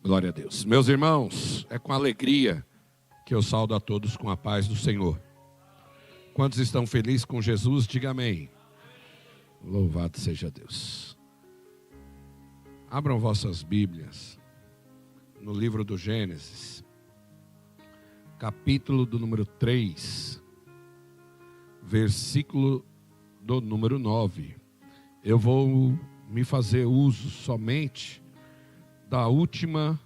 Glória a Deus. Meus irmãos, é com alegria que eu saúdo a todos com a paz do Senhor. Quantos estão felizes com Jesus, diga amém. Louvado seja Deus. Abram vossas Bíblias no livro do Gênesis, capítulo do número 3, versículo do número 9. Eu vou me fazer uso somente da última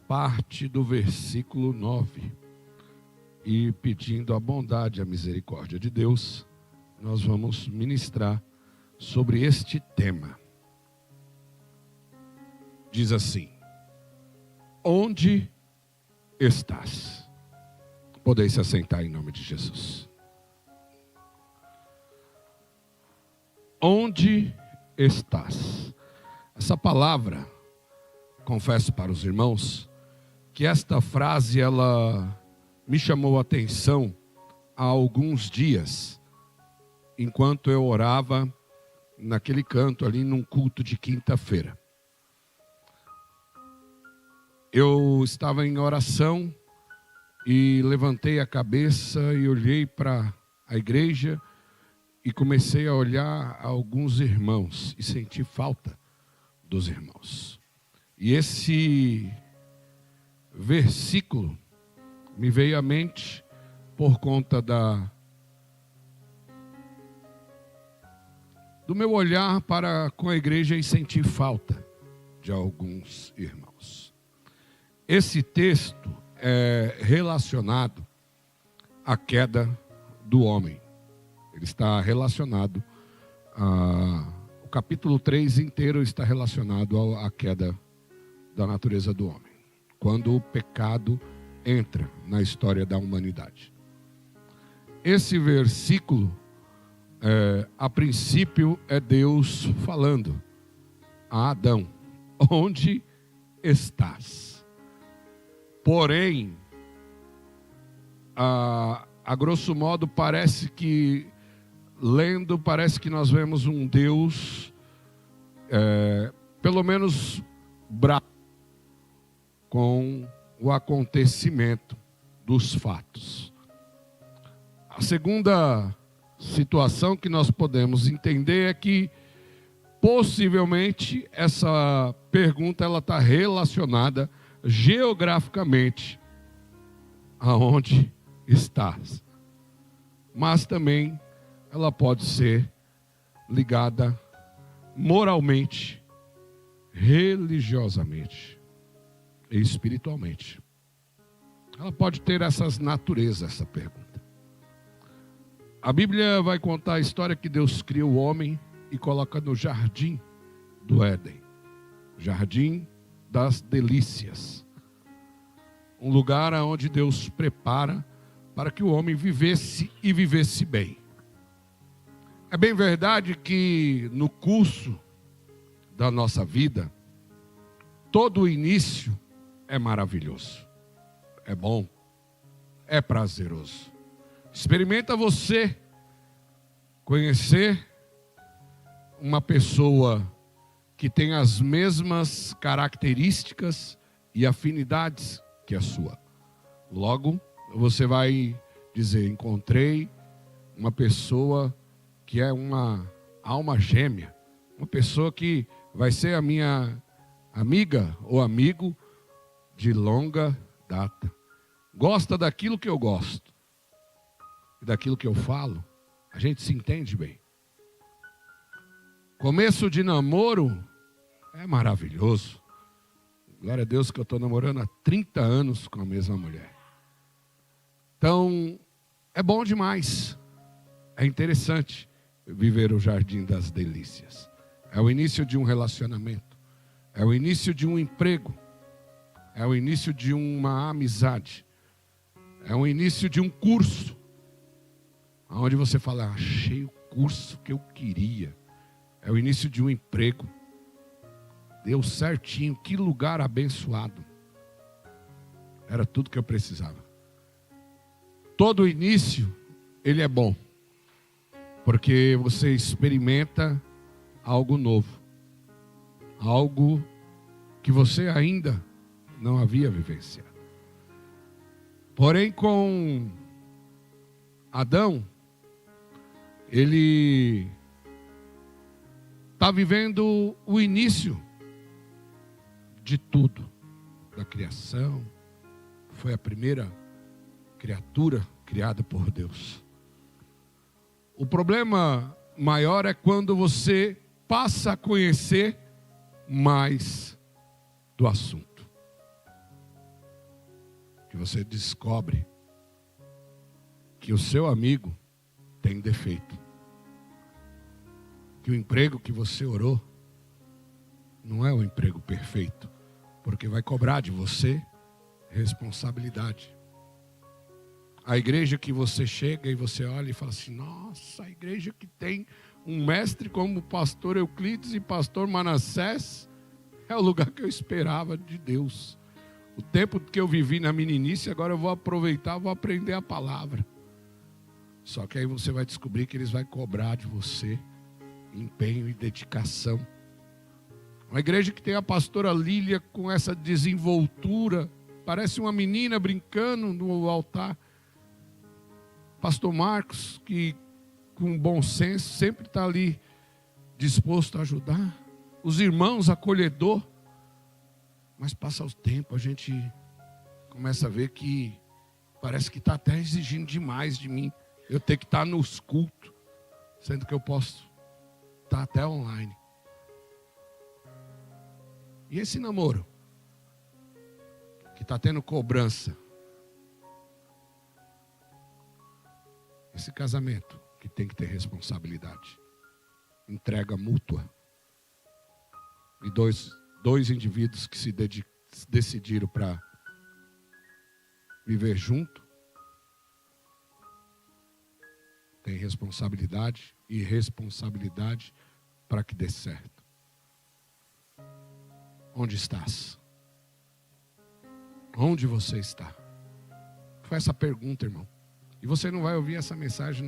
parte do versículo 9. E pedindo a bondade e a misericórdia de Deus, nós vamos ministrar sobre este tema. Diz assim: onde estás? Podeis se assentar em nome de Jesus. Onde estás? Essa palavra, confesso para os irmãos, que esta frase ela me chamou a atenção há alguns dias, enquanto eu orava naquele canto ali num culto de quinta-feira. Eu estava em oração e levantei a cabeça e olhei para a igreja e comecei a olhar alguns irmãos e senti falta dos irmãos. E esse versículo me veio à mente por conta do meu olhar para com a igreja e sentir falta de alguns irmãos. Esse texto é relacionado à queda do homem. Ele está relacionado o capítulo 3 inteiro está relacionado à queda da natureza do homem, quando o pecado entra na história da humanidade. Esse versículo, a princípio, é Deus falando a Adão: onde estás? Porém, a grosso modo, parece que nós vemos um Deus, pelo menos bravo com o acontecimento dos fatos. A segunda situação que nós podemos entender é que possivelmente essa pergunta ela está relacionada geograficamente aonde estás, mas também ela pode ser ligada moralmente, religiosamente e espiritualmente. Ela pode ter essas naturezas, essa pergunta. A Bíblia vai contar a história que Deus cria o homem e coloca no jardim do Éden, jardim das delícias, um lugar onde Deus prepara para que o homem vivesse e vivesse bem. É bem verdade que no curso da nossa vida, todo o início é maravilhoso, é bom, é prazeroso. Experimenta você conhecer uma pessoa que tem as mesmas características e afinidades que a sua. Logo, você vai dizer: encontrei uma pessoa que é uma alma gêmea, uma pessoa que vai ser a minha amiga ou amigo de longa data. Gosta daquilo que eu gosto e daquilo que eu falo. A gente se entende bem. Começo de namoro é maravilhoso. Glória a Deus que eu estou namorando há 30 anos com a mesma mulher. Então, é bom demais. É interessante viver o jardim das delícias. É o início de um relacionamento. É o início de um emprego. É o início de uma amizade. É o início de um curso. Onde você fala: achei o curso que eu queria. É o início de um emprego. Deu certinho, que lugar abençoado. Era tudo que eu precisava. Todo início, ele é bom. Porque você experimenta algo novo. Algo que você ainda não havia vivenciado. Porém, com Adão, ele está vivendo o início de tudo, da criação. Foi a primeira criatura criada por Deus. O problema maior é quando você passa a conhecer mais do assunto. Que você descobre que o seu amigo tem defeito. Que o emprego que você orou não é o emprego perfeito, porque vai cobrar de você responsabilidade. A igreja que você chega e você olha e fala assim: nossa, a igreja que tem um mestre como o pastor Euclides e pastor Manassés é o lugar que eu esperava de Deus. O tempo que eu vivi na meninice, agora eu vou aproveitar, vou aprender a palavra. Só que aí você vai descobrir que eles vão cobrar de você empenho e dedicação. Uma igreja que tem a pastora Lília com essa desenvoltura, parece uma menina brincando no altar. Pastor Marcos, que com bom senso sempre está ali disposto a ajudar. Os irmãos, acolhedor. Mas passa o tempo, a gente começa a ver que parece que está até exigindo demais de mim. Eu tenho que estar nos cultos, sendo que eu posso estar até online. E esse namoro, que está tendo cobrança. Esse casamento, que tem que ter responsabilidade. Entrega mútua. E dois indivíduos que se decidiram para viver junto. Tem responsabilidade e responsabilidade para que dê certo. Onde estás? Onde você está? Foi essa pergunta, irmão. E você não vai ouvir essa mensagem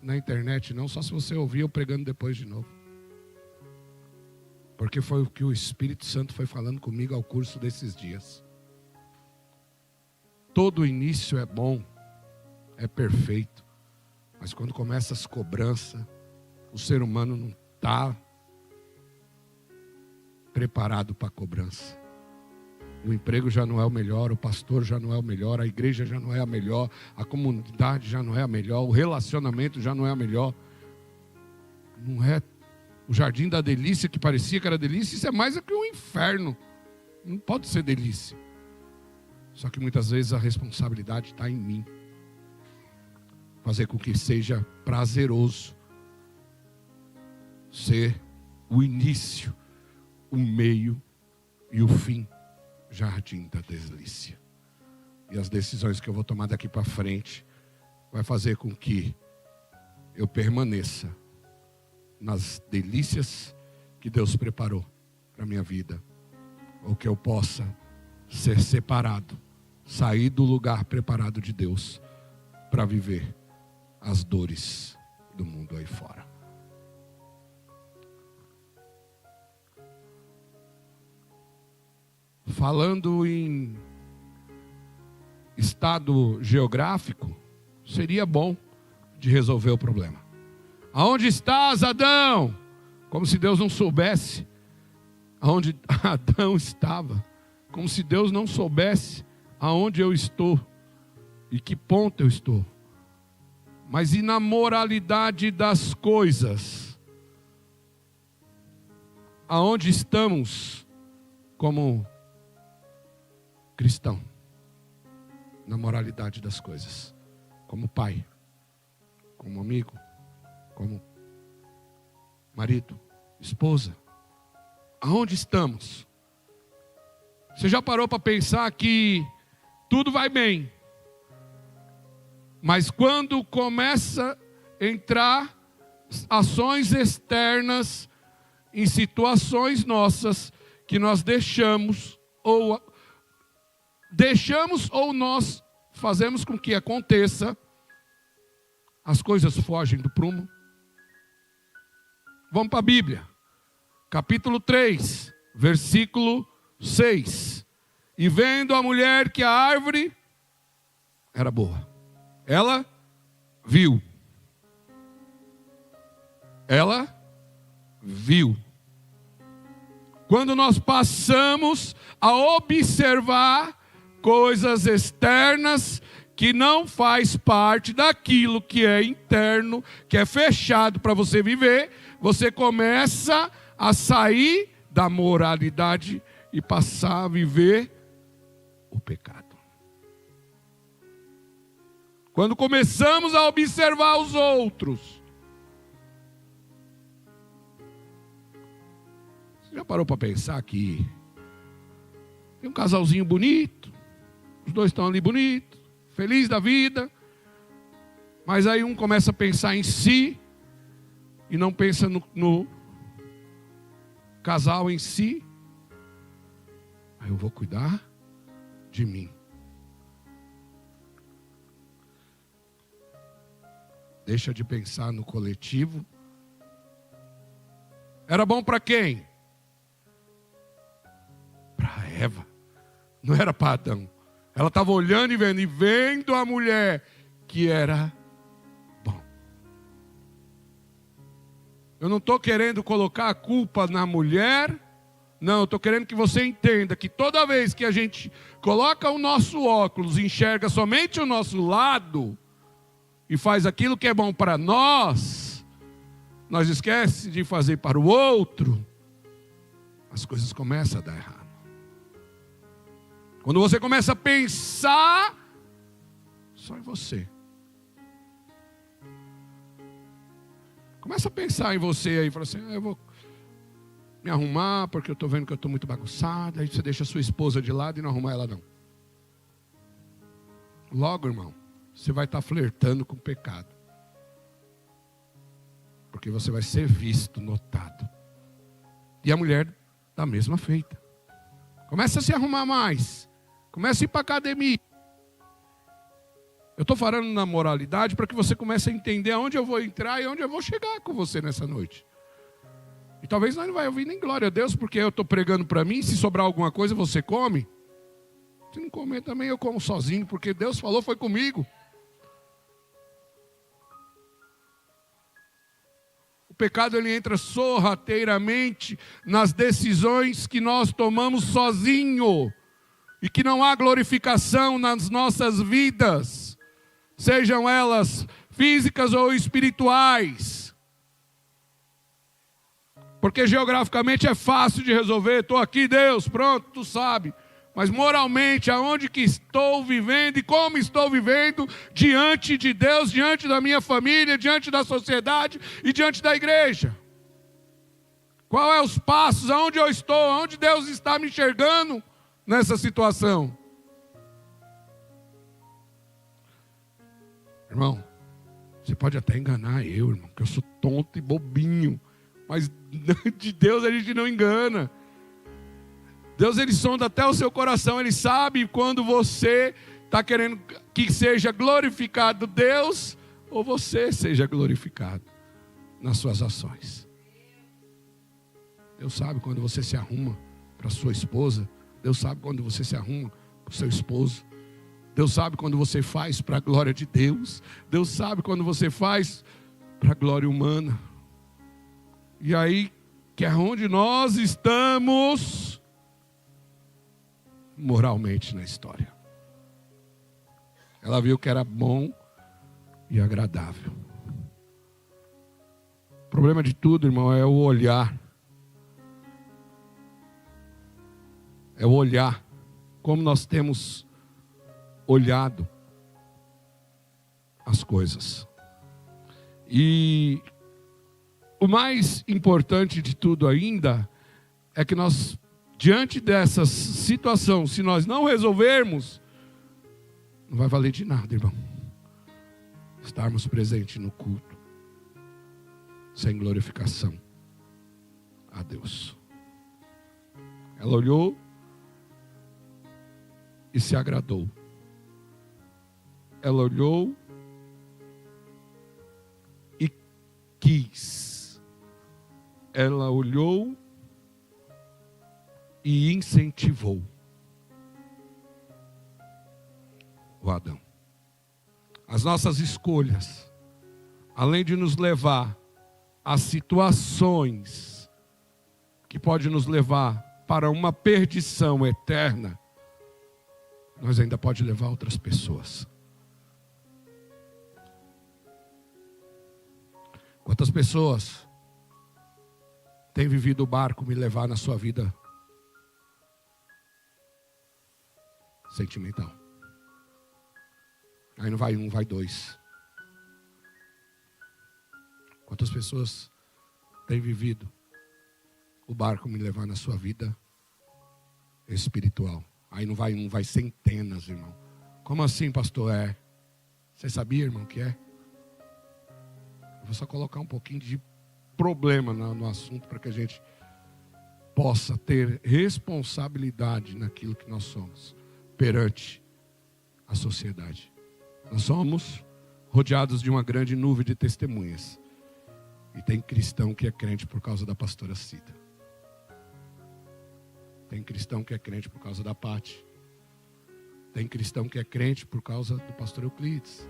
na internet, não, só se você ouvir eu pregando depois de novo. Porque foi o que o Espírito Santo foi falando comigo ao curso desses dias. Todo início é bom, é perfeito. Mas quando começa as cobranças, o ser humano não está preparado para a cobrança. O emprego já não é o melhor, o pastor já não é o melhor, a igreja já não é a melhor, a comunidade já não é a melhor, o relacionamento já não é a melhor. Não é o jardim da delícia que parecia que era delícia, isso é mais do que um inferno. Não pode ser delícia. Só que muitas vezes a responsabilidade está em mim. Fazer com que seja prazeroso ser o início, o meio e o fim. Jardim da delícia. E as decisões que eu vou tomar daqui para frente vai fazer com que eu permaneça nas delícias que Deus preparou para a minha vida, ou que eu possa ser separado, sair do lugar preparado de Deus para viver as dores do mundo aí fora. Falando em estado geográfico, seria bom de resolver o problema. Aonde estás, Adão? Como se Deus não soubesse aonde Adão estava. Como se Deus não soubesse aonde eu estou e que ponto eu estou. Mas e na moralidade das coisas? Aonde estamos como cristão? Na moralidade das coisas. Como pai, como amigo, como marido, esposa. Aonde estamos? Você já parou para pensar que tudo vai bem, mas quando começa a entrar ações externas em situações nossas que nós deixamos ou nós fazemos com que aconteça, as coisas fogem do prumo, Vamos para a Bíblia. Capítulo 3, versículo 6. E vendo a mulher que a árvore era boa, ela viu. Ela viu. Quando nós passamos a observar coisas externas que não faz parte daquilo que é interno, que é fechado para você viver, você começa a sair da moralidade e passar a viver o pecado. Quando começamos a observar os outros, você já parou para pensar que tem um casalzinho bonito, os dois estão ali bonitos, feliz da vida, mas aí um começa a pensar em si e não pensa no casal em si. Aí eu vou cuidar de mim. Deixa de pensar no coletivo. Era bom para quem? Para Eva. Não era para Adão. Ela estava olhando e vendo a mulher que era bom. Eu não estou querendo colocar a culpa na mulher. Não, eu estou querendo que você entenda que toda vez que a gente coloca o nosso óculos, enxerga somente o nosso lado e faz aquilo que é bom para nós esquecemos de fazer para o outro, as coisas começam a dar errado. Quando você começa a pensar só em você. Começa a pensar em você aí, fala assim, eu vou me arrumar porque eu estou vendo que eu estou muito bagunçado. Aí você deixa a sua esposa de lado e não arruma ela não. Logo, irmão, você vai estar flertando com o pecado. Porque você vai ser visto, notado. E a mulher da mesma feita. Começa a se arrumar mais. Começa a ir para a academia. Eu estou falando na moralidade para que você comece a entender aonde eu vou entrar e onde eu vou chegar com você nessa noite. E talvez nós não vai ouvir nem glória a Deus, porque eu estou pregando para mim, se sobrar alguma coisa você come. Se não comer também eu como sozinho, porque Deus falou, foi comigo. O pecado ele entra sorrateiramente nas decisões que nós tomamos sozinho. E que não há glorificação nas nossas vidas, sejam elas físicas ou espirituais. Porque geograficamente é fácil de resolver, estou aqui Deus, pronto, tu sabe. Mas moralmente, aonde que estou vivendo e como estou vivendo diante de Deus, diante da minha família, diante da sociedade e diante da igreja. Qual é os passos, aonde eu estou, aonde Deus está me enxergando nessa situação. Irmão, você pode até enganar eu, irmão, que eu sou tonto e bobinho, mas de Deus a gente não engana. Deus ele sonda até o seu coração, ele sabe quando você está querendo que seja glorificado Deus ou você seja glorificado nas suas ações. Deus sabe quando você se arruma para sua esposa. Deus sabe quando você se arruma para o seu esposo. Deus sabe quando você faz para a glória de Deus. Deus sabe quando você faz para a glória humana. E aí, que é onde nós estamos moralmente na história. Ela viu que era bom e agradável. O problema de tudo, irmão, é o olhar. É o olhar, como nós temos olhado as coisas. E o mais importante de tudo ainda é que nós, diante dessa situação, se nós não resolvermos, não vai valer de nada, irmão. Estarmos presentes no culto, sem glorificação a Deus. Ela olhou e se agradou. Ela olhou e quis. ela olhou e incentivou o Adão. As nossas escolhas, além de nos levar a situações que podem nos levar para uma perdição eterna, nós ainda pode levar outras pessoas. Quantas pessoas têm vivido o barco me levar na sua vida sentimental? Aí não vai um, vai dois. Quantas pessoas têm vivido o barco me levar na sua vida espiritual? Aí não vai um, vai centenas, irmão. Como assim, pastor? Você sabia, irmão, que é? Eu vou só colocar um pouquinho de problema no assunto para que a gente possa ter responsabilidade naquilo que nós somos perante a sociedade. Nós somos rodeados de uma grande nuvem de testemunhas. E tem cristão que é crente por causa da pastora Cida. Tem cristão que é crente por causa da Pati. Tem cristão que é crente por causa do pastor Euclides.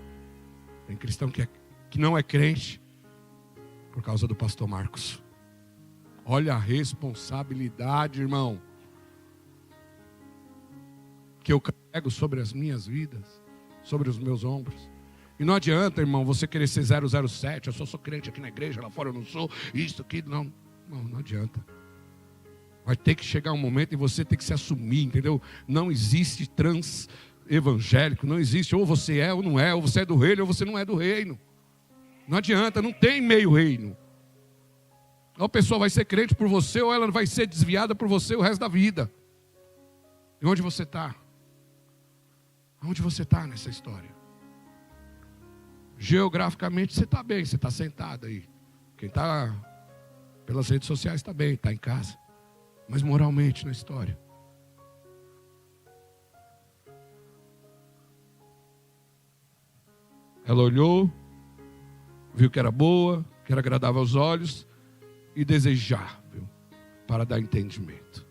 Tem cristão que não é crente por causa do pastor Marcos. Olha a responsabilidade, irmão, que eu carrego sobre as minhas vidas, sobre os meus ombros. E não adianta, irmão, você querer ser 007, eu só sou crente aqui na igreja, lá fora eu não sou, isso, aquilo, não adianta. Vai ter que chegar um momento e você tem que se assumir, entendeu? Não existe trans evangélico, não existe ou você é ou não é, ou você é do reino ou você não é do reino. Não adianta, não tem meio reino. Ou a pessoa vai ser crente por você, ou ela vai ser desviada por você o resto da vida. E onde você está? Onde você está nessa história? Geograficamente você está bem, você está sentado aí. Quem está pelas redes sociais está bem, está em casa. Mas moralmente na história. Ela olhou, viu que era boa, que era agradável aos olhos e desejável para dar entendimento.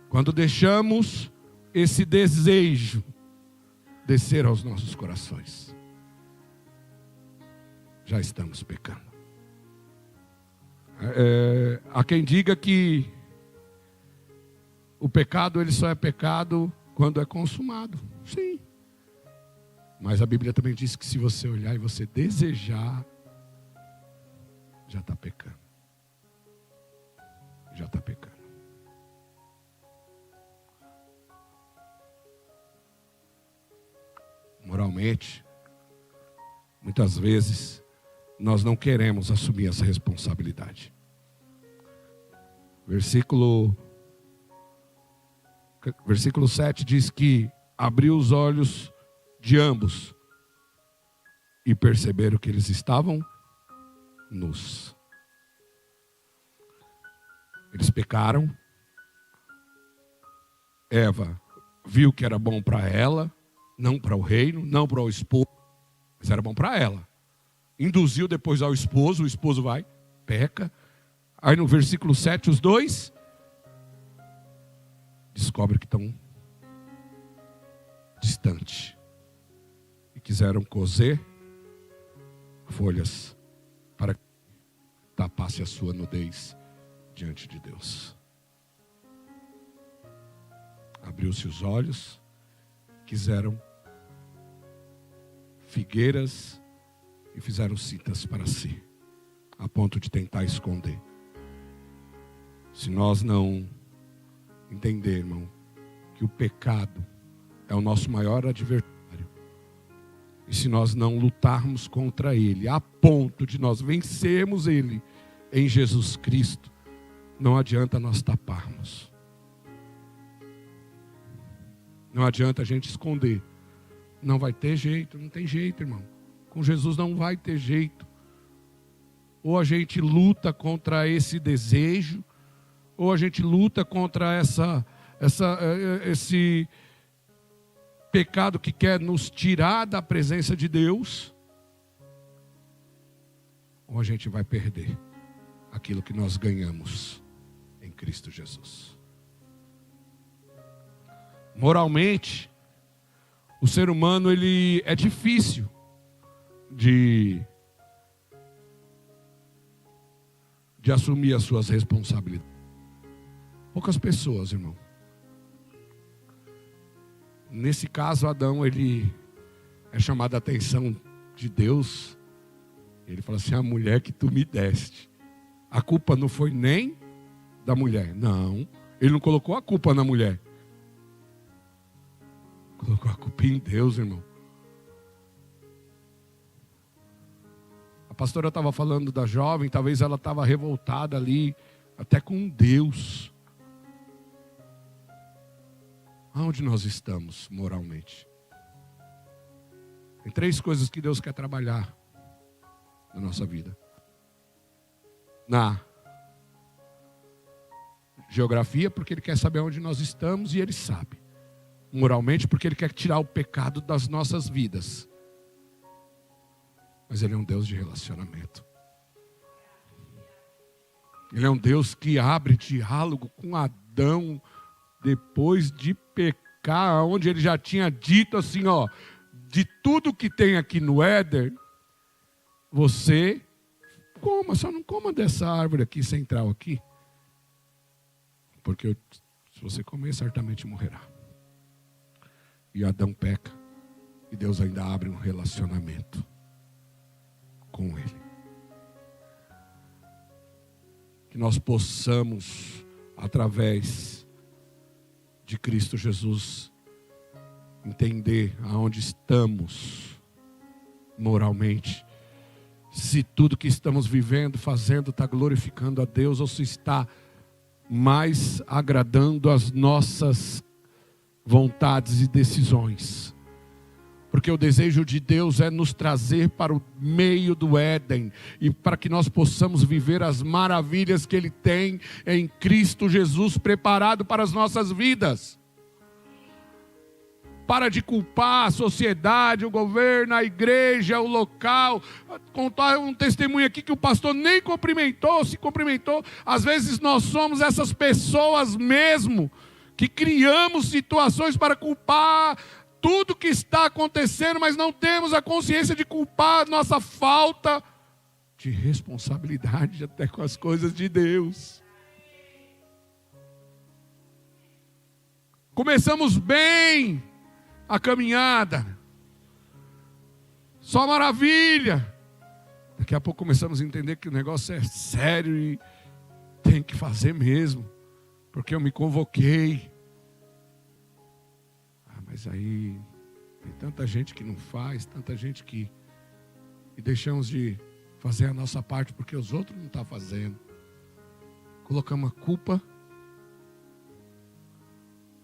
Quando deixamos esse desejo descer aos nossos corações, já estamos pecando. Há quem diga que o pecado ele só é pecado quando é consumado. Sim. Mas a Bíblia também diz que se você olhar e você desejar, já está pecando. Já está pecando. Moralmente, muitas vezes, nós não queremos assumir essa responsabilidade. Versículo 7 diz que abriu os olhos de ambos e perceberam que eles estavam nus. Eles pecaram. Eva viu que era bom para ela, não para o reino, não para o esposo, mas era bom para ela. Induziu depois ao esposo, o esposo vai, peca. Aí no versículo 7, os dois descobrem que estão distantes. E quiseram coser folhas para que tapasse a sua nudez diante de Deus. Abriu-se os olhos, quiseram figueiras e fizeram cintas para si, a ponto de tentar esconder. Se nós não entender, irmão, que o pecado é o nosso maior adversário, e se nós não lutarmos contra ele, a ponto de nós vencermos ele em Jesus Cristo, não adianta nós taparmos. Não adianta a gente esconder. Não vai ter jeito, não tem jeito, irmão. Com Jesus não vai ter jeito. Ou a gente luta contra esse desejo, ou a gente luta contra esse pecado que quer nos tirar da presença de Deus, ou a gente vai perder. aquilo que nós ganhamos em Cristo Jesus. Moralmente, o ser humano ele é difícil de assumir as suas responsabilidades. Poucas pessoas, irmão. Nesse caso, Adão, ele é chamado a atenção de Deus. Ele fala assim: a mulher que tu me deste. A culpa não foi nem da mulher. Não, ele não colocou a culpa na mulher. Colocou a culpa em Deus, irmão. A pastora estava falando da jovem, talvez ela estava revoltada ali, até com Deus. Aonde nós estamos moralmente? Tem 3 coisas que Deus quer trabalhar na nossa vida. Na geografia, porque Ele quer saber onde nós estamos e Ele sabe. Moralmente, porque Ele quer tirar o pecado das nossas vidas. Mas Ele é um Deus de relacionamento. Ele é um Deus que abre diálogo com Adão depois de pecar, onde Ele já tinha dito assim, ó, de tudo que tem aqui no Éden, você coma, só não coma dessa árvore aqui central aqui, porque se você comer, certamente morrerá. E Adão peca, e Deus ainda abre um relacionamento com Ele. Que nós possamos, através de Cristo Jesus, entender aonde estamos moralmente. Se tudo que estamos vivendo, fazendo, está glorificando a Deus, ou se está mais agradando as nossas vontades e decisões. Porque o desejo de Deus é nos trazer para o meio do Éden, e para que nós possamos viver as maravilhas que Ele tem em Cristo Jesus preparado para as nossas vidas. Para de culpar a sociedade, o governo, a igreja, o local. Contar um testemunho aqui que o pastor nem cumprimentou, se cumprimentou. Às vezes nós somos essas pessoas mesmo, que criamos situações para culpar tudo que está acontecendo, mas não temos a consciência de culpar a nossa falta de responsabilidade até com as coisas de Deus. Começamos bem a caminhada, só maravilha. Daqui a pouco começamos a entender que o negócio é sério e tem que fazer mesmo, porque eu me convoquei. Mas aí tem tanta gente que não faz, tanta gente que e deixamos de fazer a nossa parte porque os outros não estão fazendo. Colocamos a culpa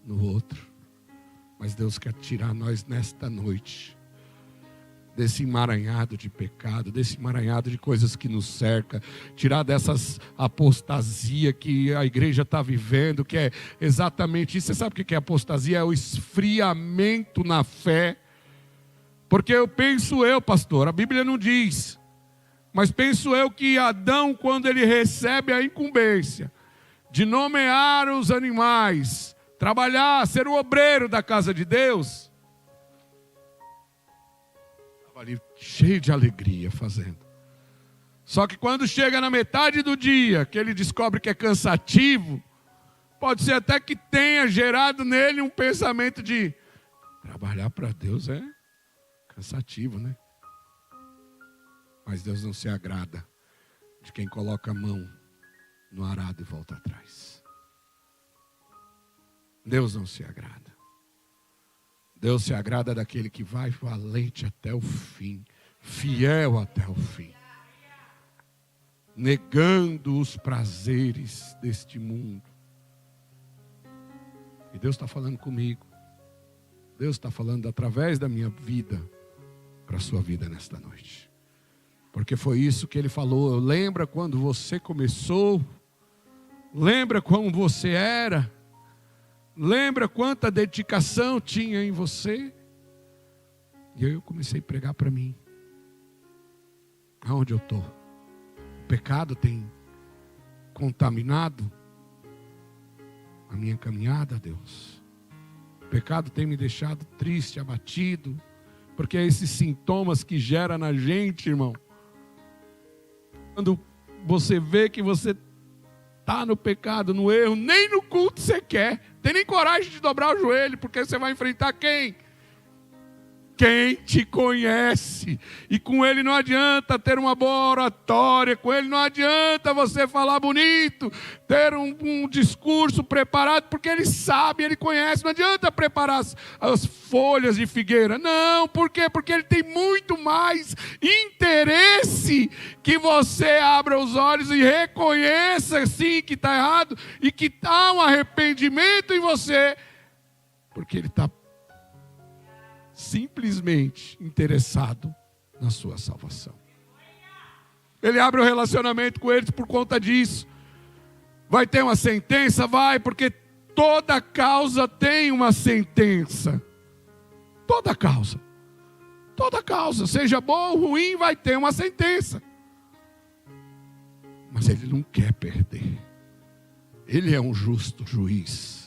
no outro. Mas Deus quer tirar nós nesta noite desse emaranhado de pecado, desse emaranhado de coisas que nos cerca, tirar dessas apostasia que a igreja está vivendo, que é exatamente isso. Você sabe o que é apostasia? É o esfriamento na fé. Porque penso eu, pastor, a Bíblia não diz, mas penso eu que Adão, quando ele recebe a incumbência de nomear os animais, trabalhar, ser o obreiro da casa de Deus, estava ali cheio de alegria fazendo. Só que quando chega na metade do dia, que ele descobre que é cansativo, pode ser até que tenha gerado nele um pensamento de trabalhar para Deus é cansativo, né? Mas Deus não se agrada de quem coloca a mão no arado e volta atrás. Deus não se agrada. Deus se agrada daquele que vai valente até o fim, fiel até o fim, negando os prazeres deste mundo. E Deus está falando comigo. Deus está falando através da minha vida para a sua vida nesta noite. Porque foi isso que Ele falou. Lembra quando você começou? Lembra como você era? Lembra quanta dedicação tinha em você? E aí eu comecei a pregar para mim. Aonde eu estou? O pecado tem contaminado a minha caminhada, Deus. O pecado tem me deixado triste, abatido, porque é esses sintomas que gera na gente, irmão. Quando você vê que você está no pecado, no erro, nem no culto você quer, tem nem coragem de dobrar o joelho, porque você vai enfrentar quem? Quem te conhece. E com ele não adianta ter uma boa oratória, com ele não adianta você falar bonito, ter um discurso preparado, porque ele sabe, ele conhece. Não adianta preparar as folhas de figueira. Não, por quê? Porque ele tem muito mais interesse que você abra os olhos e reconheça sim que está errado e que há um arrependimento em você, porque ele está simplesmente interessado na sua salvação. Ele abre o relacionamento com eles por conta disso. Vai ter uma sentença? Vai, porque toda causa tem uma sentença. Toda causa, seja boa ou ruim, vai ter uma sentença. Mas ele não quer perder. Ele é um justo juiz.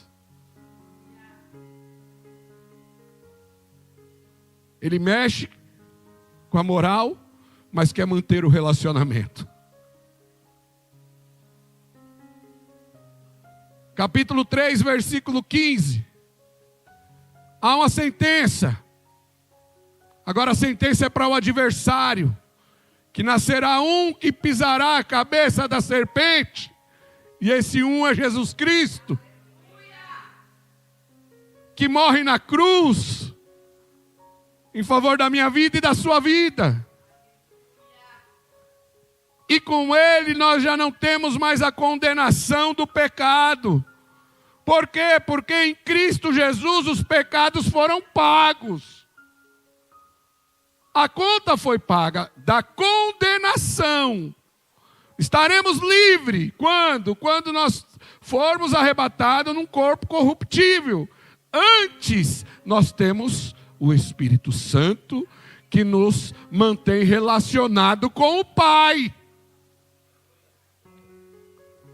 Ele mexe com a moral, mas quer manter o relacionamento. Capítulo 3, versículo 15. Há uma sentença. Agora a sentença é para o adversário. Que nascerá um que pisará a cabeça da serpente. E esse um é Jesus Cristo. Que morre na cruz em favor da minha vida e da sua vida. E com ele nós já não temos mais a condenação do pecado. Por quê? Porque em Cristo Jesus os pecados foram pagos. A conta foi paga da condenação. Estaremos livres. Quando? Quando nós formos arrebatados num corpo corruptível. Antes nós temos o Espírito Santo que nos mantém relacionado com o Pai.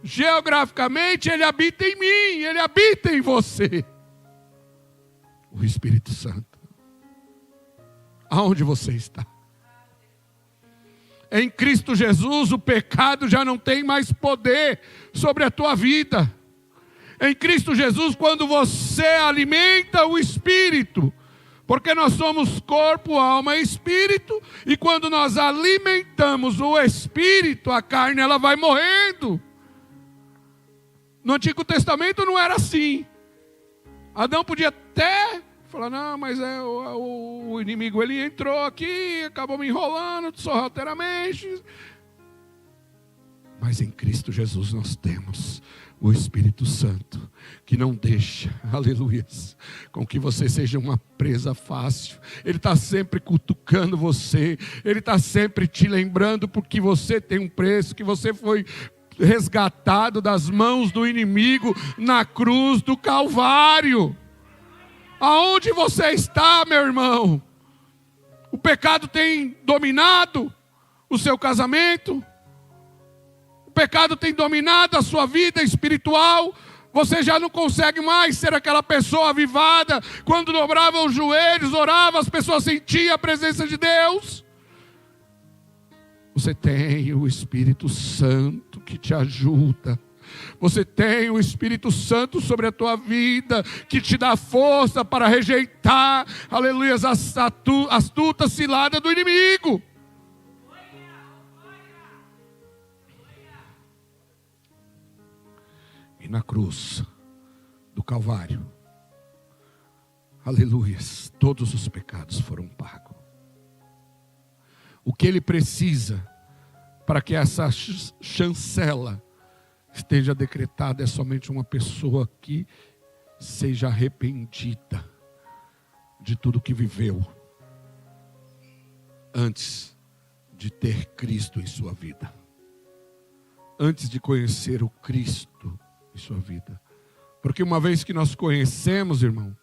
Geograficamente ele habita em mim, ele habita em você. O Espírito Santo. Aonde você está? Em Cristo Jesus o pecado já não tem mais poder sobre a tua vida. Em Cristo Jesus, quando você alimenta o Espírito, porque nós somos corpo, alma e espírito, e quando nós alimentamos o espírito, a carne ela vai morrendo. No Antigo Testamento não era assim. Adão podia até falar, não, mas o inimigo ele entrou aqui, acabou me enrolando sorrateiramente. Mas em Cristo Jesus nós temos o Espírito Santo, que não deixa, aleluias, com que você seja uma presa fácil. Ele está sempre cutucando você, ele está sempre te lembrando porque você tem um preço, que você foi resgatado das mãos do inimigo na cruz do Calvário. Aonde você está, meu irmão? O pecado tem dominado o seu casamento? O pecado tem dominado a sua vida espiritual? Você já não consegue mais ser aquela pessoa avivada, quando dobrava os joelhos, orava, as pessoas sentiam a presença de Deus? Você tem o Espírito Santo que te ajuda. Você tem o Espírito Santo sobre a tua vida, que te dá força para rejeitar, aleluia, as astutas ciladas do inimigo. E na cruz do Calvário, aleluia, todos os pecados foram pagos. O que ele precisa para que essa chancela esteja decretada é somente uma pessoa que seja arrependida de tudo que viveu antes de ter Cristo em sua vida, antes de conhecer o Cristo em sua vida. Porque uma vez que nós conhecemos, irmão,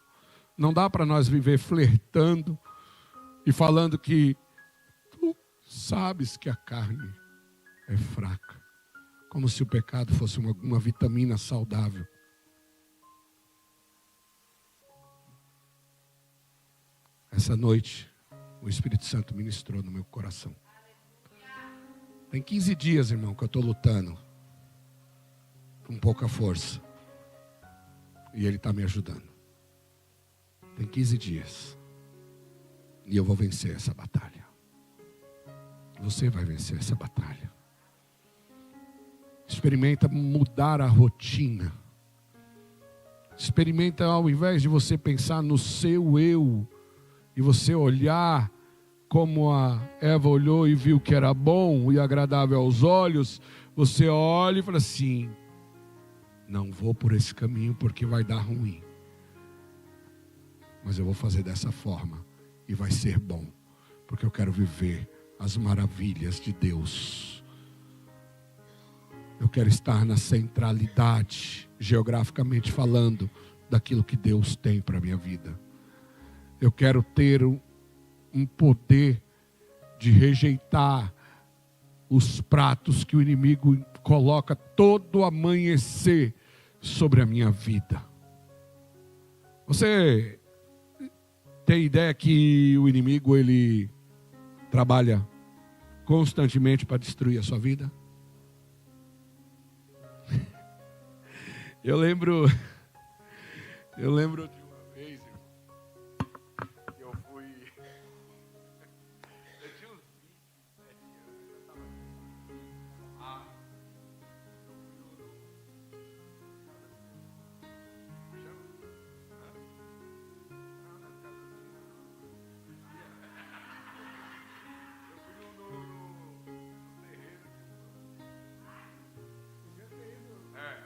não dá para nós viver flertando e falando que tu sabes que a carne é fraca. como se o pecado fosse uma vitamina saudável. Essa noite, o Espírito Santo ministrou no meu coração. Tem 15 dias, irmão, que eu estou lutando com pouca força. E Ele está me ajudando. Tem 15 dias. E eu vou vencer essa batalha. Você vai vencer essa batalha. Experimenta mudar a rotina. Experimenta, ao invés de você pensar no seu eu, e você olhar como a Eva olhou e viu que era bom e agradável aos olhos, você olha e fala assim: não vou por esse caminho porque vai dar ruim. Mas eu vou fazer dessa forma e vai ser bom, porque eu quero viver as maravilhas de Deus. Eu quero estar na centralidade, geograficamente falando, daquilo que Deus tem para a minha vida. Eu quero ter um poder de rejeitar os pratos que o inimigo coloca todo amanhecer sobre a minha vida. Você tem ideia que o inimigo, ele trabalha constantemente para destruir a sua vida? Eu lembro de uma vez, que eu fui... Eu tinha uns 27 anos, eu estava lá.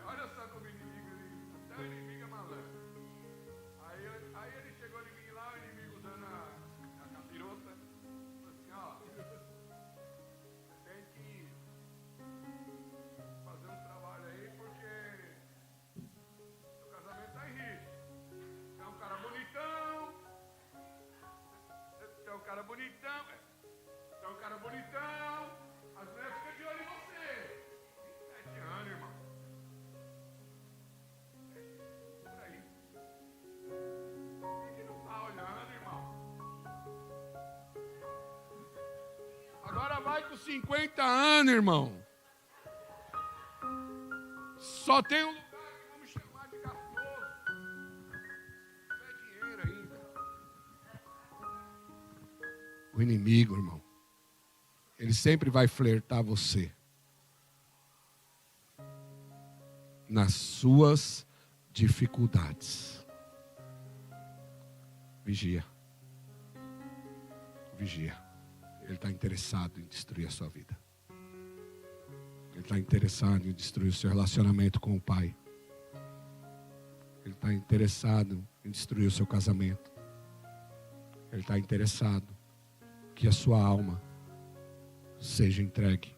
Olha só como o inimigo, até o inimigo é malandro. Aí ele chegou em mim lá, o inimigo usando a capirota, falou assim: ó, você tem que fazer um trabalho aí porque seu casamento tá em risco. Você é um cara bonitão, você é um cara bonitão, as mulheres ficam de olho em você. 27 anos, irmão. Por aí. Quem que não tá olhando, irmão? Agora vai com 50 anos, irmão. Só tem um lugar que vamos chamar de gastoso. Não é dinheiro ainda. O inimigo, irmão, ele sempre vai flertar você nas suas dificuldades. Vigia. Vigia. Ele está interessado em destruir a sua vida. Ele está interessado em destruir o seu relacionamento com o Pai. Ele está interessado em destruir o seu casamento. Ele está interessado que a sua alma seja entregue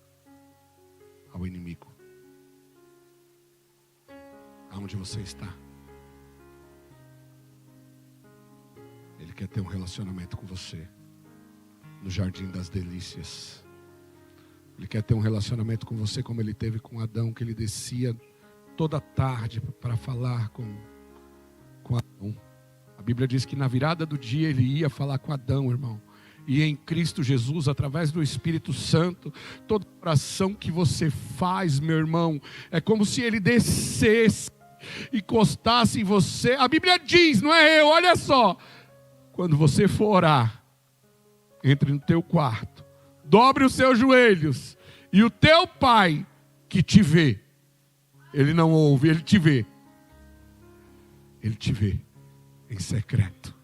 ao inimigo. Aonde você está? Ele quer ter um relacionamento com você no jardim das delícias. Ele quer ter um relacionamento com você como ele teve com Adão, que ele descia toda tarde para falar com Adão. A Bíblia diz que na virada do dia ele ia falar com Adão, irmão. E em Cristo Jesus, através do Espírito Santo, toda oração que você faz, meu irmão, é como se ele descesse, encostasse em você. A Bíblia diz, não é eu, olha só. Quando você for orar, entre no teu quarto, dobre os seus joelhos, e o teu Pai que te vê, ele não ouve, ele te vê. Ele te vê em secreto.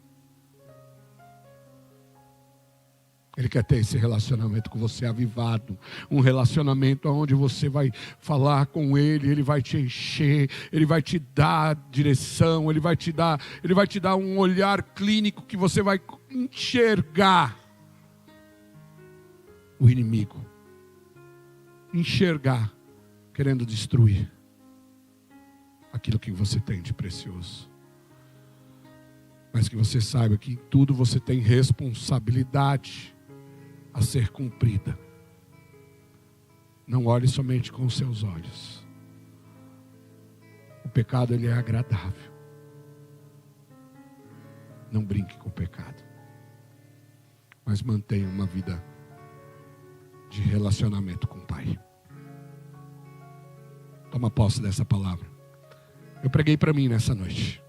Ele quer ter esse relacionamento com você avivado. Um relacionamento onde você vai falar com Ele, Ele vai te encher, Ele vai te dar direção, Ele vai te dar um olhar clínico que você vai enxergar o inimigo. Enxergar, querendo destruir aquilo que você tem de precioso. Mas que você saiba que em tudo você tem responsabilidade a ser cumprida. Não olhe somente com os seus olhos. O pecado, ele é agradável. Não brinque com o pecado. Mas mantenha uma vida de relacionamento com o Pai. Toma posse dessa palavra. Eu preguei para mim nessa noite.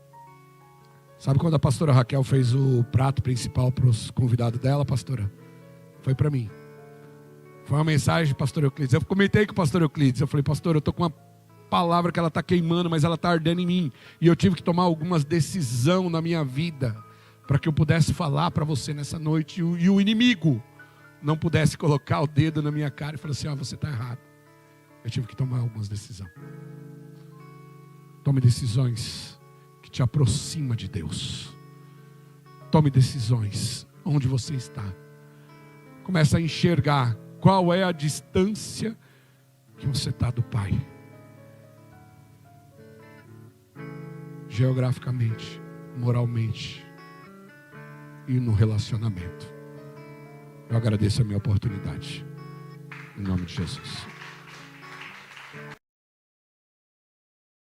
Sabe quando a pastora Raquel fez o prato principal para os convidados dela, pastora? Foi para mim. Foi uma mensagem do pastor Euclides. Eu comentei com o pastor Euclides. Eu falei, pastor, eu estou com uma palavra que ela está queimando, mas ela está ardendo em mim. E eu tive que tomar algumas decisões na minha vida para que eu pudesse falar para você nessa noite. E o inimigo não pudesse colocar o dedo na minha cara e falar assim, você está errado. Eu tive que tomar algumas decisões. Tome decisões que te aproximam de Deus. Tome decisões onde você está. Começa a enxergar qual é a distância que você está do Pai. Geograficamente, moralmente e no relacionamento. Eu agradeço a minha oportunidade. Em nome de Jesus.